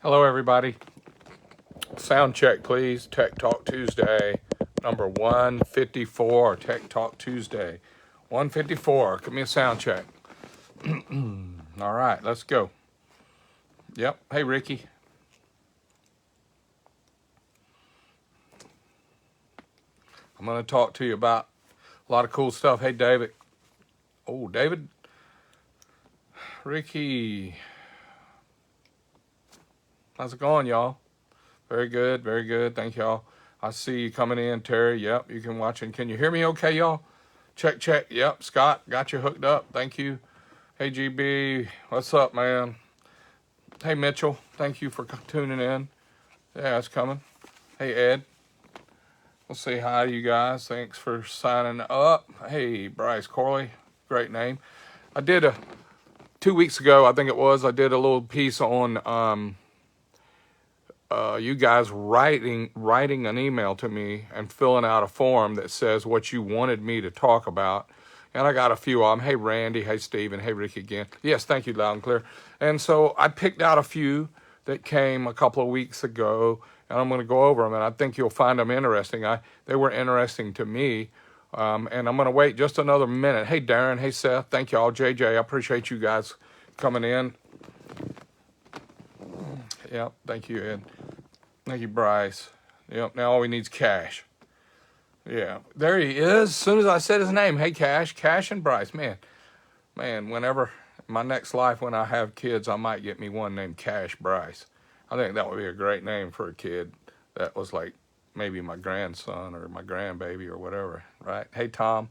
Hello, everybody. Sound check, please. Tech Talk Tuesday, number 154. Tech Talk Tuesday, 154. Give me a sound check. All right, let's go. Yep. Hey, Ricky. I'm going to talk to you about a lot of cool stuff. Hey, David. Oh, David. Ricky. How's it going, y'all? Very good. Very good. Thank y'all. I see you coming in, Terry. Yep, you can watch. And can you hear me okay, y'all? Check, check. Yep, Scott, got you hooked up. Thank you. Hey, GB, what's up, man? Hey, Mitchell, thank you for tuning in. Yeah, it's coming. Hey, Ed, we'll say hi to you guys. Thanks for signing up. Hey, Bryce Corley, great name. I did 2 weeks ago, I think it was, I did a little piece on you guys writing an email to me and filling out a form that says what you wanted me to talk about. And I got a few of them. Hey, Randy. Hey, Stephen. Hey, Ricky again. Yes, thank you, loud and clear. And so I picked out a few that came a couple of weeks ago, and I'm going to go over them, and I think you'll find them interesting. They were interesting to me, and I'm going to wait just another minute. Hey, Darren. Hey, Seth. Thank y'all. JJ, I appreciate you guys coming in. Yep, thank you, Ed. Thank you, Bryce. Yep, now all we need is Cash. Yeah, there he is. As soon as I said his name, hey, Cash and Bryce. Man, whenever my next life, when I have kids, I might get me one named Cash Bryce. I think that would be a great name for a kid that was like maybe my grandson or my grandbaby or whatever, right? Hey, Tom,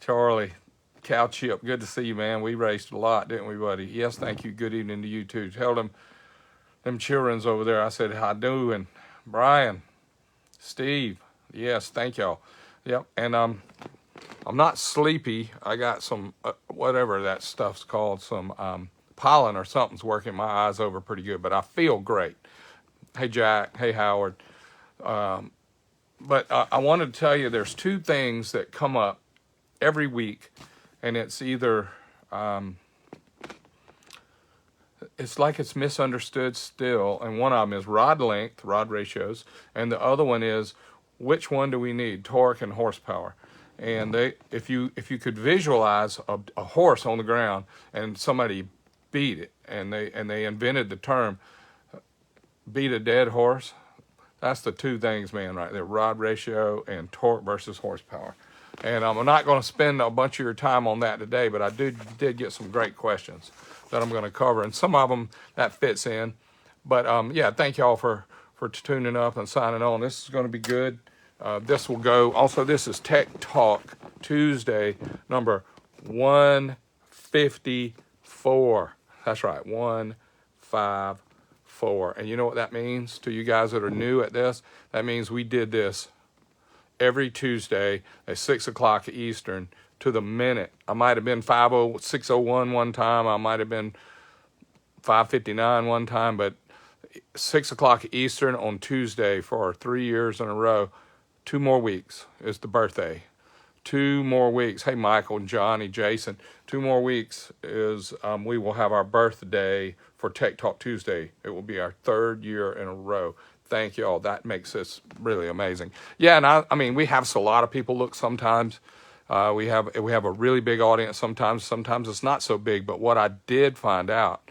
Charlie, Cow Chip, good to see you, man. We raced a lot, didn't we, buddy? Yes, thank you. Good evening to you, too. Tell them children's over there, I said, how doing? Brian, Steve, yes, thank y'all. Yep, and I'm not sleepy. I got some, whatever that stuff's called, some pollen or something's working my eyes over pretty good, but I feel great. Hey, Jack. Hey, Howard. But I wanted to tell you there's two things that come up every week, and it's either, it's like it's misunderstood still, and one of them is rod length, rod ratios, and the other one is which one do we need, torque and horsepower. And if you could visualize a horse on the ground and somebody beat it, and they invented the term beat a dead horse, that's the two things, man, right there, rod ratio and torque versus horsepower. And I'm not going to spend a bunch of your time on that today, but I did get some great questions that I'm going to cover, and some of them that fits in. But yeah, thank y'all for tuning up and signing on. This is going to be good. This will go. Also, this is Tech Talk Tuesday, number 154. That's right, 154. And you know what that means to you guys that are new at this? That means we did this every Tuesday at 6 o'clock Eastern to the minute. I might have been 6:01 one time. I might have been 5:59 one time, but 6 o'clock Eastern on Tuesday for 3 years in a row. 2 more weeks is the birthday. 2 more weeks. Hey, Michael, Johnny, Jason. 2 more weeks is we will have our birthday for Tech Talk Tuesday. It will be our 3rd year in a row. Thank y'all. That makes this really amazing. Yeah, and I mean, we have a lot of people look sometimes. We have a really big audience sometimes. Sometimes it's not so big. But what I did find out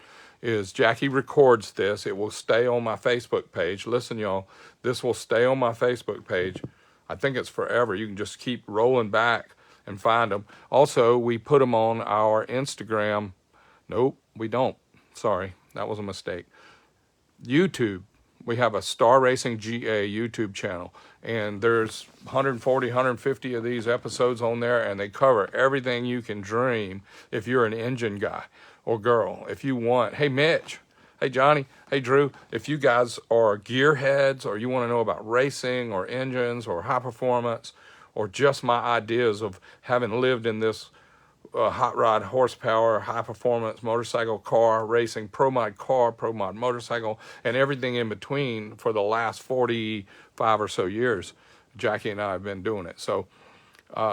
is Jackie records this. It will stay on my Facebook page. Listen, y'all, this will stay on my Facebook page. I think it's forever. You can just keep rolling back and find them. Also, we put them on our Instagram. Nope, we don't. Sorry, that was a mistake. YouTube. We have a Star Racing GA YouTube channel, and there's 140, 150 of these episodes on there, and they cover everything you can dream if you're an engine guy or girl. If you want, hey, Mitch, hey, Johnny, hey, Drew, if you guys are gearheads or you want to know about racing or engines or high performance or just my ideas of having lived in this hot rod horsepower, high performance motorcycle, car racing, pro mod car, pro mod motorcycle, and everything in between for the last 45 or so years. Jackie and I have been doing it. So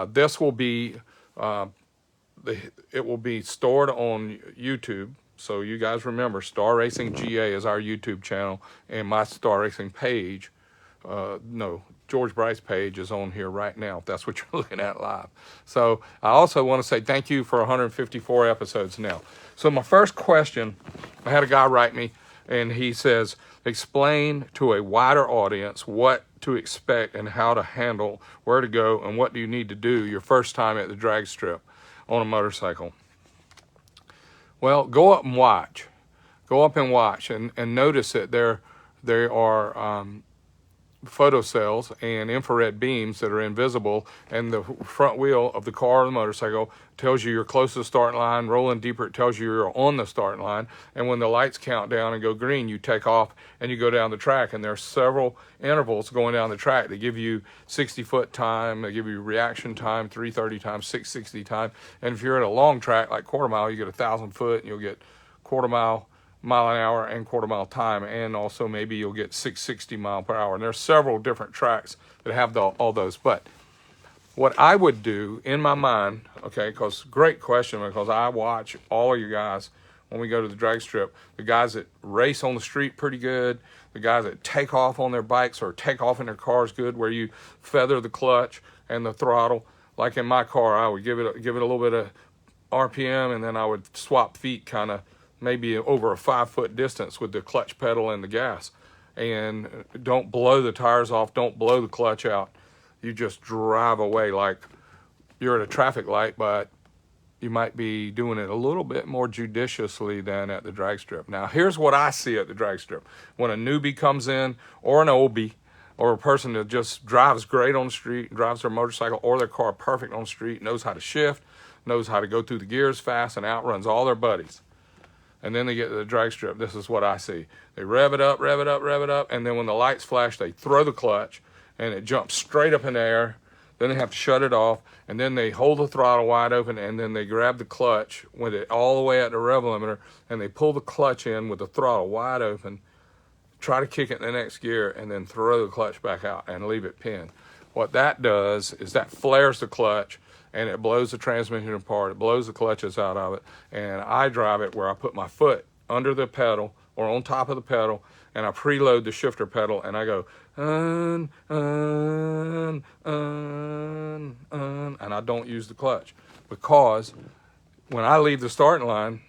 this will be, it will be stored on YouTube. So you guys remember, Star Racing GA is our YouTube channel, and my Star Racing page, George Bryce page is on here right now, if that's what you're looking at live. So I also want to say thank you for 154 episodes now. So my first question, I had a guy write me, and he says, explain to a wider audience what to expect and how to handle, where to go, and what do you need to do your first time at the drag strip on a motorcycle. Well, go up and watch. Go up and watch and notice that there are photo cells and infrared beams that are invisible, and the front wheel of the car or the motorcycle tells you you're close to the starting line. Rolling deeper, it tells you you're on the starting line, and when the lights count down and go green, you take off and you go down the track. And there are several intervals going down the track. They give you 60-foot time, they give you reaction time, 330 time, 660 time, and if you're at a long track like quarter mile, you get 1,000 foot and you'll get quarter mile, mile an hour, and quarter mile time, and also maybe you'll get 660 mile per hour. And there's several different tracks that have all those. But what I would do in my mind, okay, because great question, because I watch all of you guys when we go to the drag strip, the guys that race on the street pretty good, the guys that take off on their bikes or take off in their cars good, where you feather the clutch and the throttle. Like in my car, I would give it a little bit of RPM, and then I would swap feet kind of maybe over a 5-foot distance with the clutch pedal and the gas. And don't blow the tires off, don't blow the clutch out. You just drive away like you're at a traffic light, but you might be doing it a little bit more judiciously than at the drag strip. Now, here's what I see at the drag strip. When a newbie comes in, or an oldie, or a person that just drives great on the street, drives their motorcycle or their car perfect on the street, knows how to shift, knows how to go through the gears fast, and outruns all their buddies. And then they get to the drag strip. This is what I see. They rev it up, rev it up, rev it up, and then when the lights flash, they throw the clutch, and it jumps straight up in the air. Then they have to shut it off, and then they hold the throttle wide open, and then they grab the clutch with it all the way at the rev limiter, and they pull the clutch in with the throttle wide open, try to kick it in the next gear, and then throw the clutch back out and leave it pinned. What that does is that flares the clutch, and it blows the transmission apart, it blows the clutches out of it, and I drive it where I put my foot under the pedal or on top of the pedal, and I preload the shifter pedal, and I go, and I don't use the clutch, because when I leave the starting line,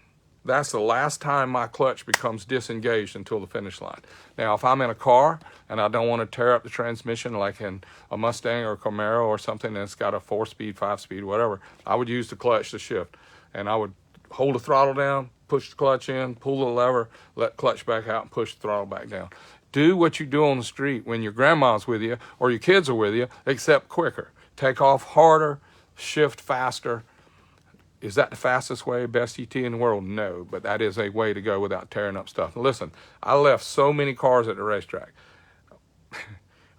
that's the last time my clutch becomes disengaged until the finish line. Now, if I'm in a car and I don't want to tear up the transmission like in a Mustang or a Camaro or something that's got a 4-speed, 5-speed, whatever, I would use the clutch to shift. And I would hold the throttle down, push the clutch in, pull the lever, let clutch back out, and push the throttle back down. Do what you do on the street when your grandma's with you or your kids are with you, except quicker. Take off harder, shift faster. Is that the fastest way, best ET in the world? No, but that is a way to go without tearing up stuff. Listen, I left so many cars at the racetrack.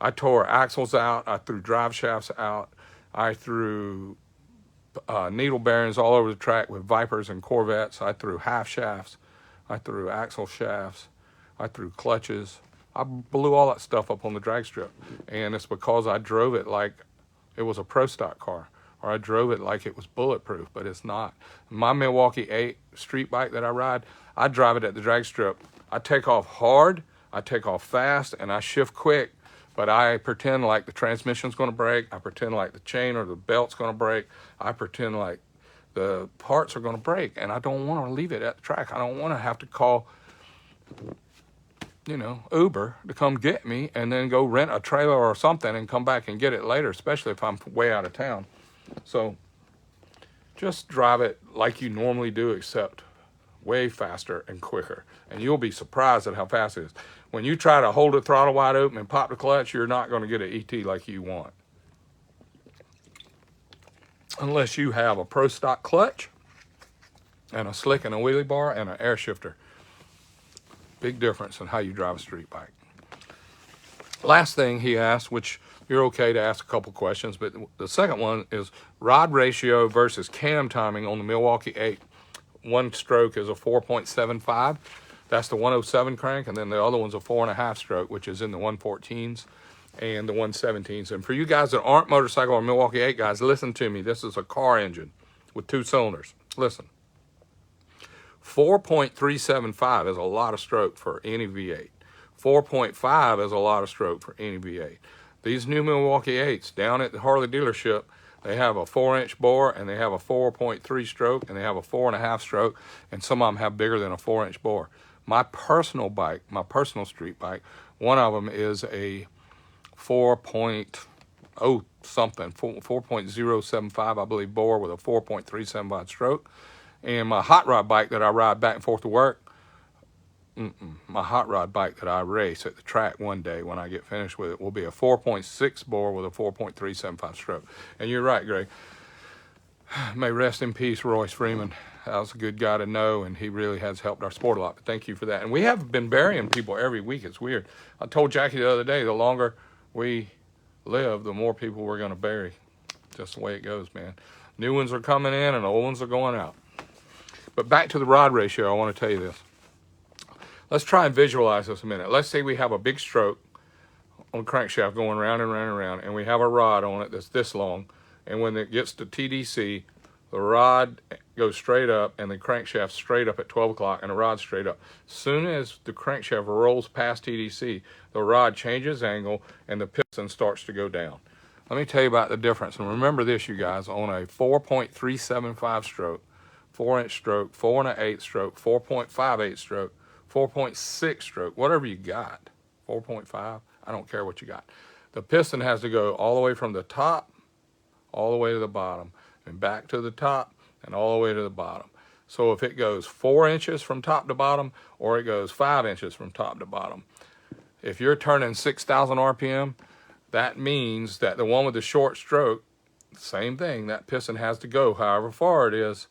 I tore axles out. I threw drive shafts out. I threw needle bearings all over the track with Vipers and Corvettes. I threw half shafts. I threw axle shafts. I threw clutches. I blew all that stuff up on the drag strip. And it's because I drove it like it was a pro stock car, or I drove it like it was bulletproof, but it's not. My Milwaukee 8 street bike that I ride, I drive it at the drag strip. I take off hard, I take off fast, and I shift quick, but I pretend like the transmission's gonna break. I pretend like the chain or the belt's gonna break. I pretend like the parts are gonna break, and I don't wanna leave it at the track. I don't wanna have to call, Uber to come get me and then go rent a trailer or something and come back and get it later, especially if I'm way out of town. So just drive it like you normally do, except way faster and quicker. And you'll be surprised at how fast it is. When you try to hold the throttle wide open and pop the clutch, you're not going to get an ET like you want. Unless you have a pro stock clutch and a slick and a wheelie bar and an air shifter. Big difference in how you drive a street bike. Last thing he asked, which you're okay to ask a couple questions, but the second one is rod ratio versus cam timing on the Milwaukee 8. One stroke is a 4.75. That's the 107 crank, and then the other one's a 4.5 stroke, which is in the 114s and the 117s. And for you guys that aren't motorcycle or Milwaukee 8 guys, listen to me. This is a car engine with 2 cylinders. Listen. 4.375 is a lot of stroke for any V8. 4.5 is a lot of stroke for any V8. These new Milwaukee 8s down at the Harley dealership, they have a 4-inch bore, and they have a 4.3 stroke, and they have a 4.5 stroke, and some of them have bigger than a 4-inch bore. My personal bike, my personal street bike, one of them is a 4.0 something, 4.075, I believe, bore with a 4.375 stroke. And my hot rod bike that I ride back and forth to work, my hot rod bike that I race at the track one day when I get finished with it will be a 4.6 bore with a 4.375 stroke. And you're right, Greg. May rest in peace, Royce Freeman. That was a good guy to know, and he really has helped our sport a lot. But thank you for that. And we have been burying people every week. It's weird. I told Jackie the other day, the longer we live, the more people we're going to bury. Just the way it goes, man. New ones are coming in, and old ones are going out. But back to the rod ratio, I want to tell you this. Let's try and visualize this a minute. Let's say we have a big stroke on the crankshaft going round and round and round, and we have a rod on it that's this long, and when it gets to TDC, the rod goes straight up and the crankshaft straight up at 12 o'clock and the rod straight up. As soon as the crankshaft rolls past TDC, the rod changes angle and the piston starts to go down. Let me tell you about the difference. And remember this, you guys, on a 4.375 stroke, 4-inch stroke, 4 1/8 stroke, 4.58 stroke, 4.6 stroke, whatever you got, 4.5, I don't care what you got. The piston has to go all the way from the top, all the way to the bottom, and back to the top, and all the way to the bottom. So if it goes 4 inches from top to bottom, or it goes 5 inches from top to bottom, if you're turning 6,000 RPM, that means that the one with the short stroke, same thing, that piston has to go however far it is,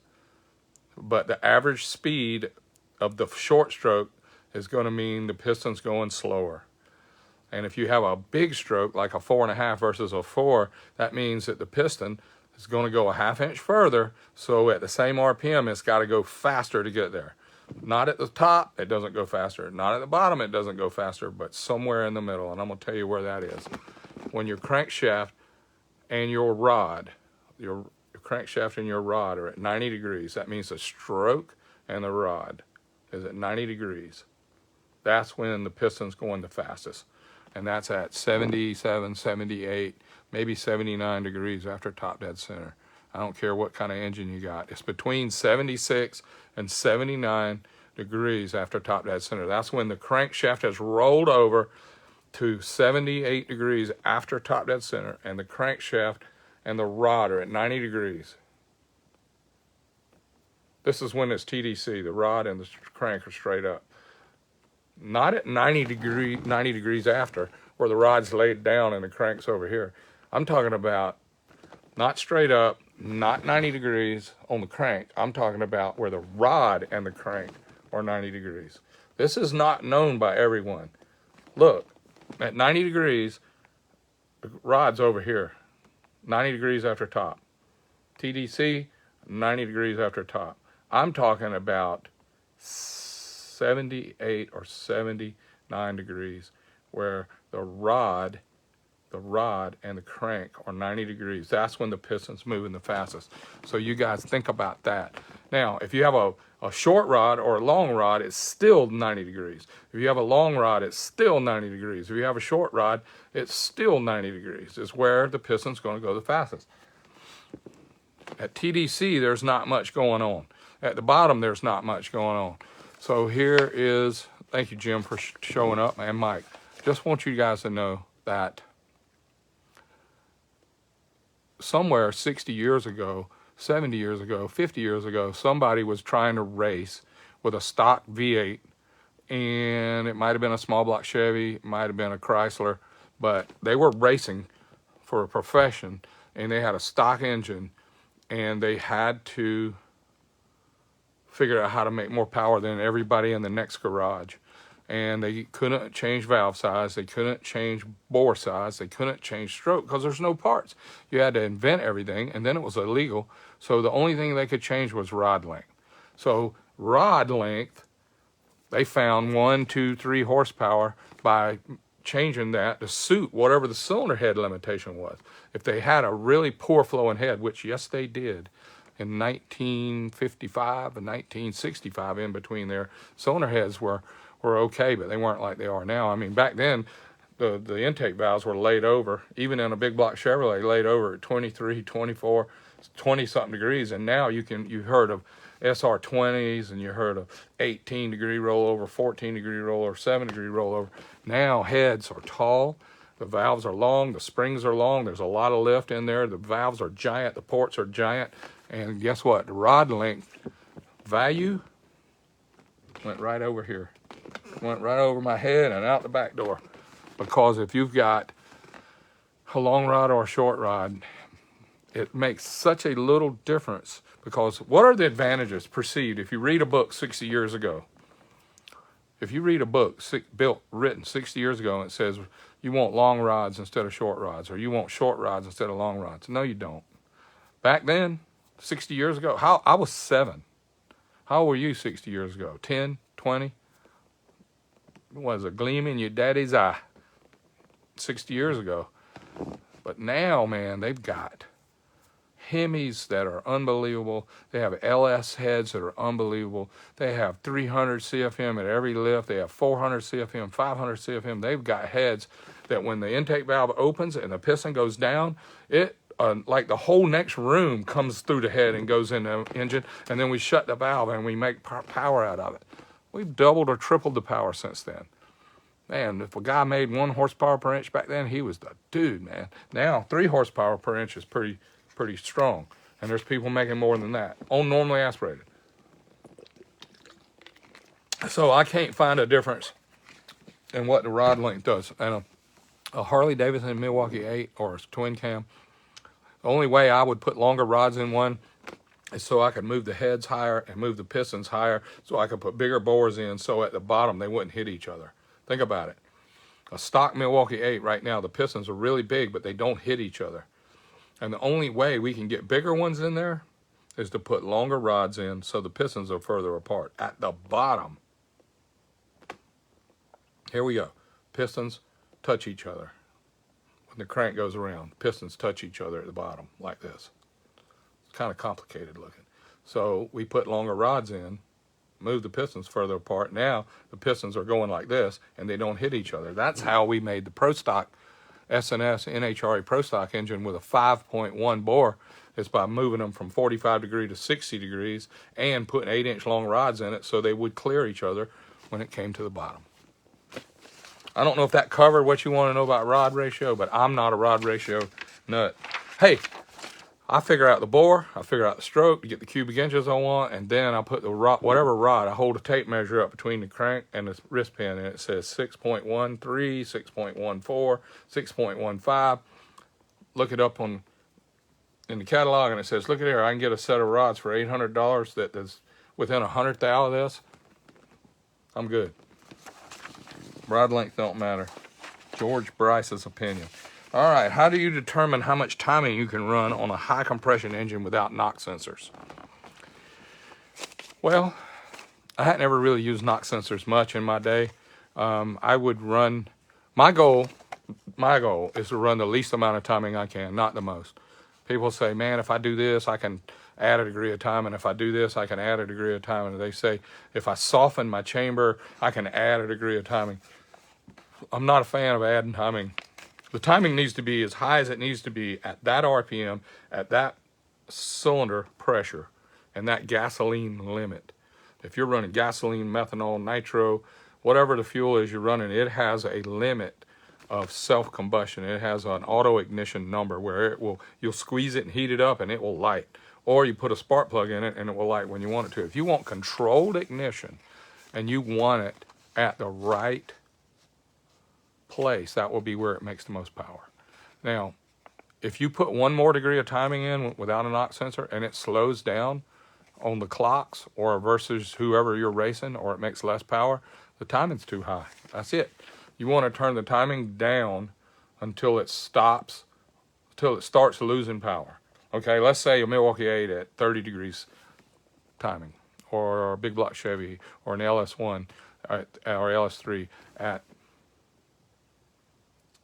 but the average speed of the short stroke is going to mean the piston's going slower. And if you have a big stroke, like a 4.5 versus a 4, that means that the piston is going to go a 1/2 inch further, so at the same RPM, it's got to go faster to get there. Not at the top, it doesn't go faster. Not at the bottom, it doesn't go faster, but somewhere in the middle, and I'm going to tell you where that is. When your crankshaft and your rod, your crankshaft and your rod are at 90 degrees, that means the stroke and the rod is at 90 degrees. That's when the piston's going the fastest. And that's at 77, 78, maybe 79 degrees after top dead center. I don't care what kind of engine you got. It's between 76 and 79 degrees after top dead center. That's when the crankshaft has rolled over to 78 degrees after top dead center, and the crankshaft and the rod are at 90 degrees. This is when it's TDC. The rod and the crank are straight up. Not at 90 degrees after, where the rod's laid down and the crank's over here. I'm talking about not straight up, not 90 degrees on the crank. I'm talking about where the rod and the crank are 90 degrees. This is not known by everyone. Look, at 90 degrees, the rod's over here, 90 degrees after top. TDC, 90 degrees after top. I'm talking about 78 or 79 degrees where the rod and the crank are 90 degrees. That's when the piston's moving the fastest. So you guys think about that. Now, if you have a short rod or a long rod, it's still 90 degrees. If you have a long rod, it's still 90 degrees. If you have a short rod, it's still 90 degrees. It's where the piston's going to go the fastest. At TDC, there's not much going on. At the bottom, there's not much going on. So here is, thank you, Jim, for showing up, and Mike. Just want you guys to know that somewhere 60 years ago, 70 years ago, 50 years ago, somebody was trying to race with a stock V8, and it might have been a small block Chevy, it might have been a Chrysler, but they were racing for a profession, and they had a stock engine, and they had to figure out how to make more power than everybody in the next garage. And they couldn't change valve size, they couldn't change bore size, they couldn't change stroke because there's no parts. You had to invent everything, and then it was illegal. So the only thing they could change was rod length. So rod length, they found 1, 2, 3 horsepower by changing that to suit whatever the cylinder head limitation was. If they had a really poor flowing head, which yes they did, in 1955 and 1965, in between there. Cylinder heads were okay, but they weren't like they are now. I mean, back then, the intake valves were laid over, even in a big block Chevrolet, laid over at 23, 24, 20-something degrees. And now you heard of SR20s, and you heard of 18-degree rollover, 14-degree rollover, 7-degree rollover. Now heads are tall, the valves are long, the springs are long, there's a lot of lift in there, the valves are giant, the ports are giant, and guess what? The rod length value went right over here. Went right over my head and out the back door. Because if you've got a long rod or a short rod, it makes such a little difference. Because what are the advantages perceived if you read a book 60 years ago? If you read a book written 60 years ago and it says you want long rods instead of short rods, or you want short rods instead of long rods. No, you don't. Back then, 60 years ago, I was 7. How old were you 60 years ago? 10, 20? It was a gleam in your daddy's eye 60 years ago. But now, man, they've got Hemis that are unbelievable. They have LS heads that are unbelievable. They have 300 CFM at every lift. They have 400 CFM, 500 CFM. They've got heads that when the intake valve opens and the piston goes down, it like the whole next room comes through the head and goes in the engine, and then we shut the valve and we make power out of it. We've doubled or tripled the power since then. Man, if a guy made 1 horsepower per inch back then, he was the dude, man. Now, 3 horsepower per inch is pretty strong. And there's people making more than that on normally aspirated. So I can't find a difference in what the rod length does. And a Harley Davidson Milwaukee 8 or a twin cam, the only way I would put longer rods in one is so I could move the heads higher and move the pistons higher, so I could put bigger bores in so at the bottom they wouldn't hit each other. Think about it. A stock Milwaukee 8 right now, the pistons are really big, but they don't hit each other. And the only way we can get bigger ones in there is to put longer rods in so the pistons are further apart at the bottom. Here we go. Pistons touch each other. When the crank goes around, pistons touch each other at the bottom like this. It's kind of complicated looking. So we put longer rods in, move the pistons further apart. Now the pistons are going like this and they don't hit each other. That's how we made the Pro Stock S&S NHRA Pro Stock engine with a 5.1 bore. It's by moving them from 45 degrees to 60 degrees and putting 8-inch long rods in it so they would clear each other when it came to the bottom. I don't know if that covered what you want to know about rod ratio, but I'm not a rod ratio nut. Hey, I figure out the bore, I figure out the stroke to get the cubic inches I want, and then I put the rod, whatever rod, I hold a tape measure up between the crank and the wrist pin, and it says 6.13, 6.14, 6.15. Look it up in the catalog, and it says, look at here, I can get a set of rods for $800 that is within 100th thou of this. I'm good. Rod length don't matter. George Bryce's opinion. All right, how do you determine how much timing you can run on a high compression engine without knock sensors? Well, I had never really used knock sensors much in my day. I would run, my goal is to run the least amount of timing I can, not the most. People say, man, if I do this, I can add a degree of time, and if I do this, I can add a degree of time. And they say, if I soften my chamber, I can add a degree of timing. I'm not a fan of adding timing. The timing needs to be as high as it needs to be at that RPM, at that cylinder pressure, and that gasoline limit. If you're running gasoline, methanol, nitro, whatever the fuel is you're running, it has a limit of self-combustion. It has an auto-ignition number where you'll squeeze it and heat it up and it will light. Or you put a spark plug in it and it will light when you want it to. If you want controlled ignition and you want it at the right place, that will be where it makes the most power. Now, if you put one more degree of timing in without a knock sensor and it slows down on the clocks or versus whoever you're racing, or it makes less power, the timing's too high. That's it. You want to turn the timing down until it stops, until it starts losing power. Okay, let's say a Milwaukee 8 at 30 degrees timing, or a big block Chevy, or an LS1 or LS3 at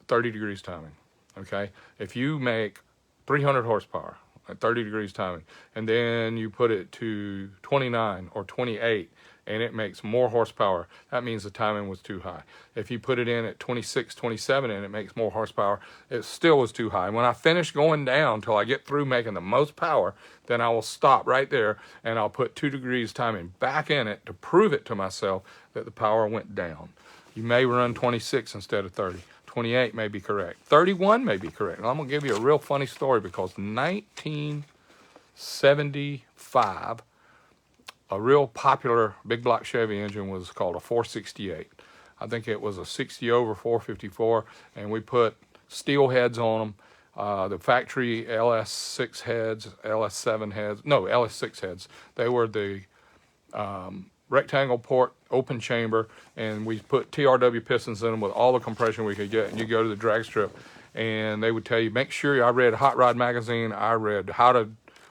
30 degrees timing. Okay, if you make 300 horsepower, at 30 degrees timing. And then you put it to 29 or 28, and it makes more horsepower. That means the timing was too high. If you put it in at 26, 27, and it makes more horsepower, it still was too high. And when I finish going down till I get through making the most power, then I will stop right there, and I'll put 2 degrees timing back in it to prove it to myself that the power went down. You may run 26 instead of 30. 28 may be correct. 31 may be correct. And I'm going to give you a real funny story, because 1975, a real popular big block Chevy engine was called a 468. I think it was a 60 over 454, and we put steel heads on them. The factory LS6 heads, LS7 heads, no, LS6 heads. They were the rectangle port, open chamber, and we put TRW pistons in them with all the compression we could get. And you go to the drag strip, and they would tell you, make sure I read Hot Rod Magazine, I read How to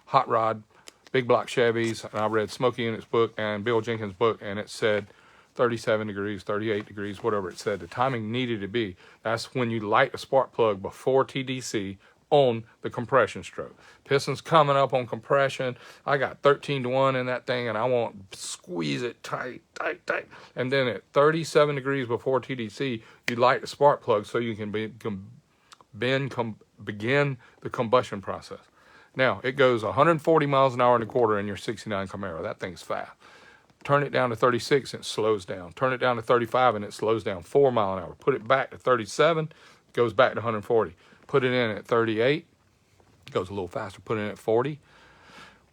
Hot Rod Big Block Chevys, and I read Smokey Unit's book and Bill Jenkins' book, and it said 37 degrees, 38 degrees, whatever it said. The timing needed to be. That's when you light a spark plug before TDC on the compression stroke. Pistons coming up on compression. I got 13-to-1 in that thing, and I want to squeeze it tight, tight, tight. And then at 37 degrees before TDC, you light the spark plug so you can begin the combustion process. Now, it goes 140 miles an hour and a quarter in your 69 Camaro. That thing's fast. Turn it down to 36 and it slows down. Turn it down to 35 and it slows down 4 miles an hour. Put it back to 37, it goes back to 140. Put it in at 38, it goes a little faster. Put it in at 40.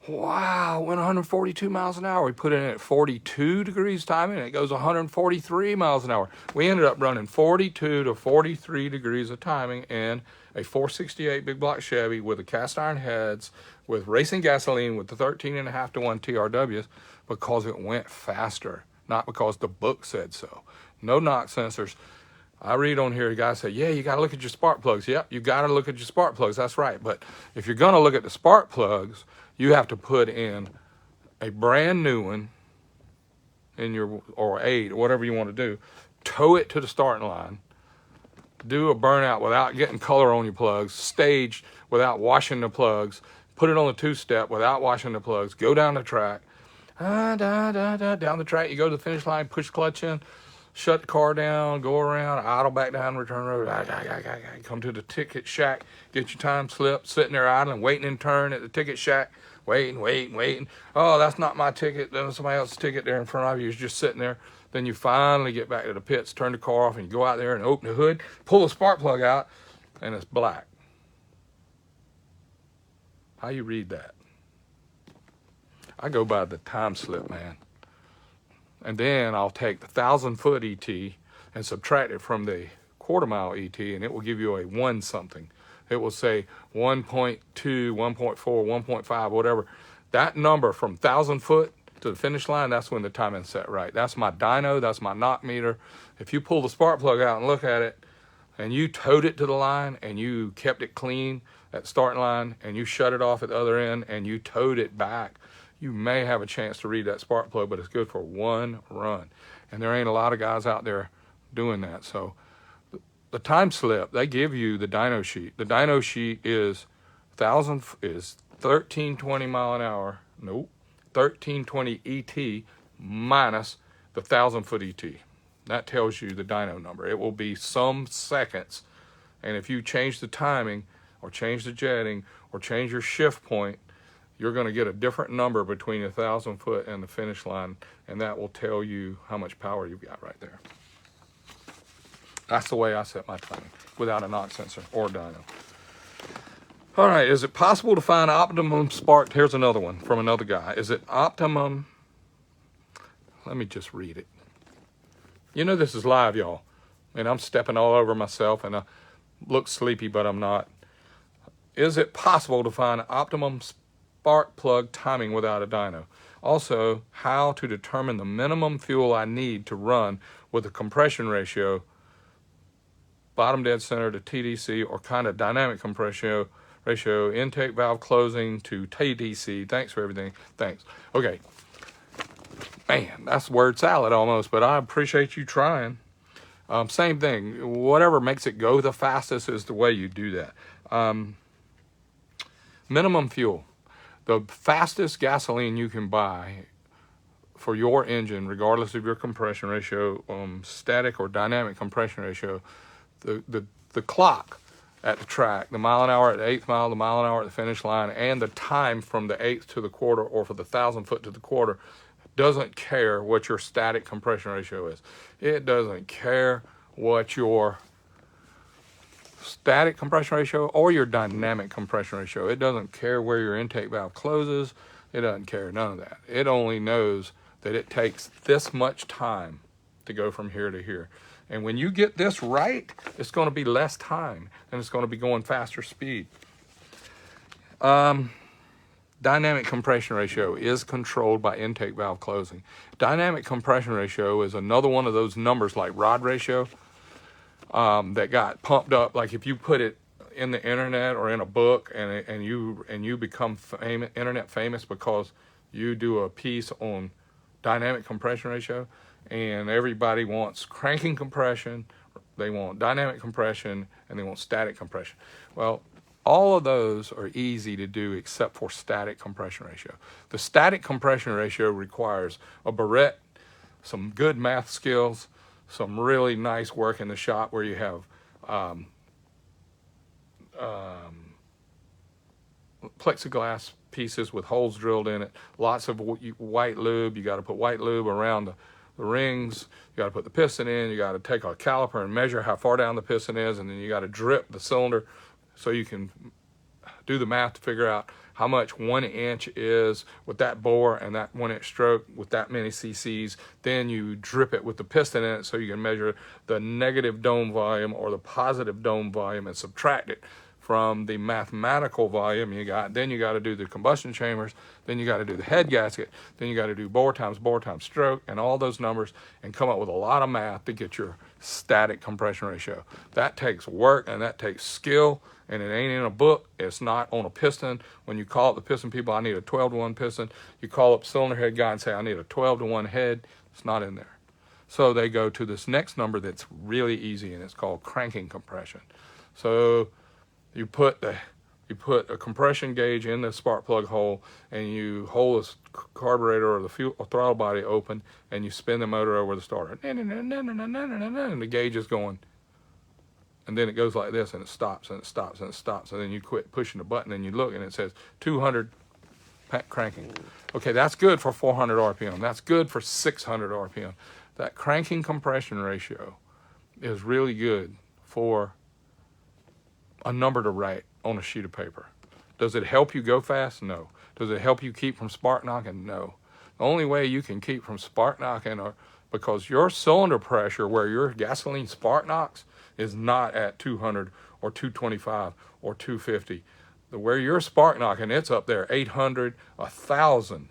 Wow, went 142 miles an hour. We put it in at 42 degrees timing and it goes 143 miles an hour. We ended up running 42 to 43 degrees of timing in a 468 big block Chevy with the cast iron heads, with racing gasoline, with the 13.5-to-1 TRWs, because it went faster, not because the book said so. No knock sensors. I read on here, the guy said, yeah, you got to look at your spark plugs. Yep, you got to look at your spark plugs. That's right. But if you're going to look at the spark plugs, you have to put in a brand new one in your, or 8, or whatever you want to do, tow it to the starting line, do a burnout without getting color on your plugs, stage without washing the plugs, put it on the 2-step without washing the plugs, go down the track, down the track, you go to the finish line, push the clutch in, shut the car down, go around, idle back down, return road, come to the ticket shack, get your time slip, sitting there idling, waiting in turn at the ticket shack, waiting. Oh, that's not my ticket. Then somebody else's ticket there in front of you is just sitting there. Then you finally get back to the pits, turn the car off, and you go out there and open the hood, pull the spark plug out, and it's black. How you read that? I go by the time slip, man. And then I'll take the 1,000-foot ET and subtract it from the quarter-mile ET, and it will give you a 1 something. It will say 1.2, 1.4, 1.5, whatever. That number from 1,000 foot to the finish line, that's when the timing's set right. That's my dyno, that's my knock meter. If you pull the spark plug out and look at it, and you towed it to the line, and you kept it clean at the starting line, and you shut it off at the other end, and you towed it back, you may have a chance to read that spark plug, but it's good for 1 run. And there ain't a lot of guys out there doing that. So the time slip, they give you the dyno sheet. The dyno sheet is 1320 mile an hour. Nope. 1320 ET minus the 1,000-foot ET. That tells you the dyno number. It will be some seconds. And if you change the timing or change the jetting or change your shift point, you're going to get a different number between 1,000 foot and the finish line, and that will tell you how much power you've got right there. That's the way I set my timing, without a knock sensor or dyno. All right, is it possible to find optimum spark? Here's another one from another guy. Is it optimum? Let me just read it. You know this is live, y'all, and I'm stepping all over myself, and I look sleepy, but I'm not. Is it possible to find optimum spark plug timing without a dyno? Also, how to determine the minimum fuel I need to run with a compression ratio, bottom dead center to TDC, or kind of dynamic compression ratio, intake valve closing to TDC. Thanks for everything. Thanks. Okay. Man, that's word salad almost, but I appreciate you trying. Same thing. Whatever makes it go the fastest is the way you do that. Minimum fuel. The fastest gasoline you can buy for your engine, regardless of your compression ratio, static or dynamic compression ratio, the clock at the track, the mile an hour at the 8th mile, the mile an hour at the finish line, and the time from the 8th to the quarter, or for the 1,000 foot to the quarter, doesn't care what your static compression ratio is. It doesn't care what your static compression ratio or your dynamic compression ratio. It doesn't care where your intake valve closes. It doesn't care none of that. It only knows that it takes this much time to go from here to here. And when you get this right, it's going to be less time, and it's going to be going faster speed. Dynamic compression ratio is controlled by intake valve closing. Dynamic compression ratio is another one of those numbers like rod ratio that got pumped up. Like if you put it in the internet or in a book, and you become internet famous because you do a piece on dynamic compression ratio, and everybody wants cranking compression, they want dynamic compression, and they want static compression. Well, all of those are easy to do except for static compression ratio. The static compression ratio requires a barrette, some good math skills, some really nice work in the shop where you have plexiglass pieces with holes drilled in it, lots of white lube. You got to put white lube around the rings. You got to put the piston in. You got to take a caliper and measure how far down the piston is, and then you got to drip the cylinder so you can do the math to figure out how much 1 inch is with that bore and that 1 inch stroke with that many cc's. Then you drip it with the piston in it so you can measure the negative dome volume or the positive dome volume and subtract it from the mathematical volume you got. Then you got to do the combustion chambers, then you got to do the head gasket, then you got to do bore times stroke, and all those numbers, and come up with a lot of math to get your static compression ratio. That takes work and that takes skill, and it ain't in a book. It's not on a piston. When you call up the piston people, I need a 12-to-1 piston. You call up cylinder head guy and say, I need a 12-to-1 head. It's not in there. So they go to this next number that's really easy, and it's called cranking compression. So you put a compression gauge in the spark plug hole, and you hold the carburetor or the fuel or throttle body open, and you spin the motor over the starter, and the gauge is going, and then it goes like this, and it stops, and it stops, and it stops, and then you quit pushing the button, and you look, and it says 200 cranking. Okay, that's good for 400 RPM. That's good for 600 RPM. That cranking compression ratio is really good for a number to write on a sheet of paper. Does it help you go fast? No. Does it help you keep from spark knocking? No. The only way you can keep from spark knocking are because your cylinder pressure where your gasoline spark knocks is not at 200 or 225 or 250. Where you're spark knocking, it's up there, 800, 1,000.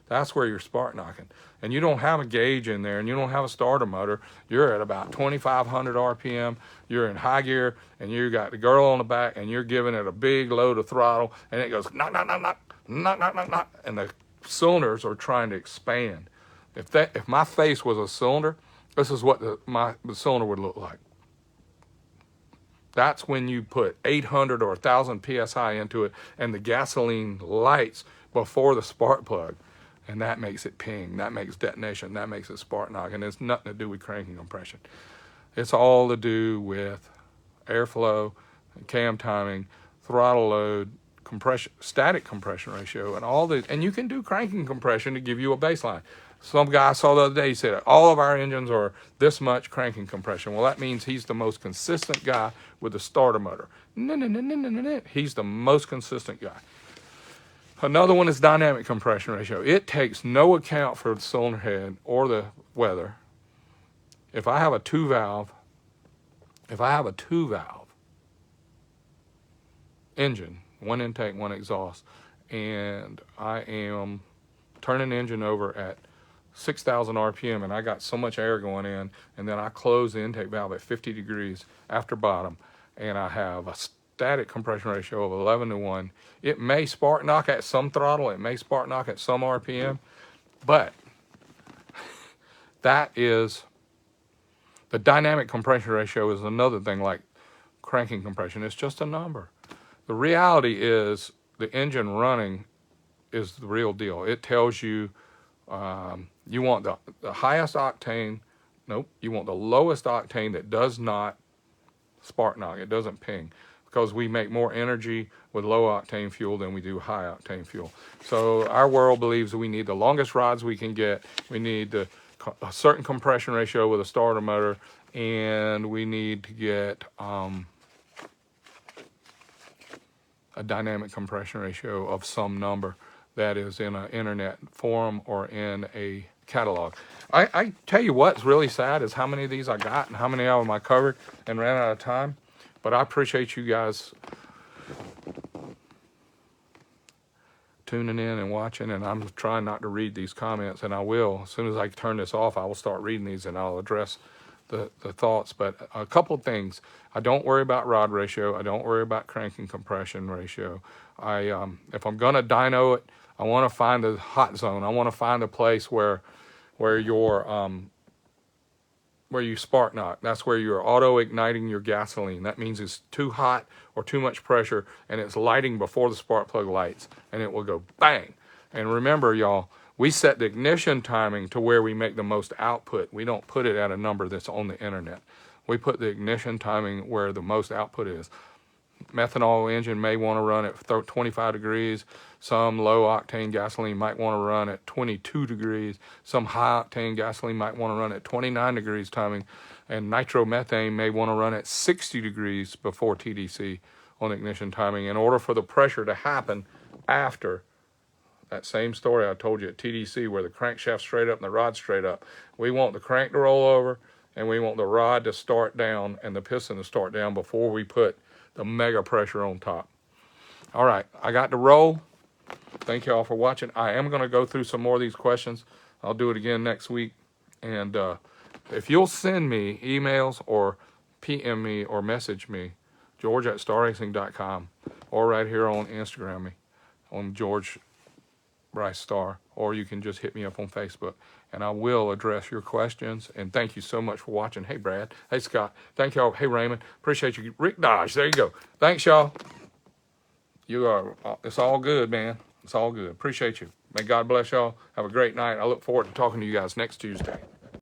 That's where you're spark knocking. And you don't have a gauge in there, and you don't have a starter motor. You're at about 2,500 RPM. You're in high gear, and you got the girl on the back, and you're giving it a big load of throttle, and it goes knock, knock, knock, knock, knock, knock, knock, knock, and the cylinders are trying to expand. If my face was a cylinder, this is what the cylinder would look like. That's when you put 800 or 1,000 PSI into it, and the gasoline lights before the spark plug. And that makes it ping, that makes detonation, that makes it spark knock, and it's nothing to do with cranking compression. It's all to do with airflow, cam timing, throttle load, compression, static compression ratio, and all the. And you can do cranking compression to give you a baseline. Some guy I saw the other day, he said all of our engines are this much cranking compression. Well, that means he's the most consistent guy with the starter motor. No. He's the most consistent guy. Another one is dynamic compression ratio. It takes no account for the cylinder head or the weather. If I have a two valve engine, one intake, one exhaust, and I am turning the engine over at 6,000 RPM, and I got so much air going in, and then I close the intake valve at 50 degrees after bottom, and I have a static compression ratio of 11-to-1. It may spark knock at some throttle, it may spark knock at some RPM, but that is, the dynamic compression ratio is another thing like cranking compression. It's just a number. The reality is the engine running is the real deal. It tells you you want the highest octane. Nope, you want the lowest octane that does not spark knock. It doesn't ping, because we make more energy with low octane fuel than we do high octane fuel. So our world believes that we need the longest rods we can get. We need a certain compression ratio with a starter motor, and we need to get a dynamic compression ratio of some number that is in an internet forum or in a catalog. I tell you what's really sad is how many of these I got and how many of them I covered and ran out of time. But I appreciate you guys tuning in and watching, and I'm trying not to read these comments, and I will. As soon as I turn this off, I will start reading these and I'll address the thoughts. But a couple of things. I don't worry about rod ratio. I don't worry about crank and compression ratio. If I'm going to dyno it, I want to find the hot zone. I want to find a place where you spark knock. That's where you're auto igniting your gasoline. That means it's too hot or too much pressure, and it's lighting before the spark plug lights, and it will go bang. And remember, y'all, we set the ignition timing to where we make the most output. We don't put it at a number that's on the internet. We put the ignition timing where the most output is. Methanol engine may want to run at 25 degrees. Some low octane gasoline might want to run at 22 degrees. Some high octane gasoline might want to run at 29 degrees timing. And nitromethane may want to run at 60 degrees before TDC on ignition timing in order for the pressure to happen after that same story I told you at TDC, where the crankshaft's straight up and the rod's straight up. We want the crank to roll over, and we want the rod to start down and the piston to start down before we put the mega pressure on top. All right, I got to roll. Thank you all for watching. I am going to go through some more of these questions. I'll do it again next week. And if you'll send me emails or PM me or message me, george@starracing.com, or right here on Instagram me, on George Bryce Star, or you can just hit me up on Facebook, and I will address your questions. And thank you so much for watching. Hey, Brad. Hey, Scott. Thank y'all. Hey, Raymond. Appreciate you. Rick Dodge. There you go. Thanks, y'all. It's all good, man. It's all good. Appreciate you. May God bless y'all. Have a great night. I look forward to talking to you guys next Tuesday.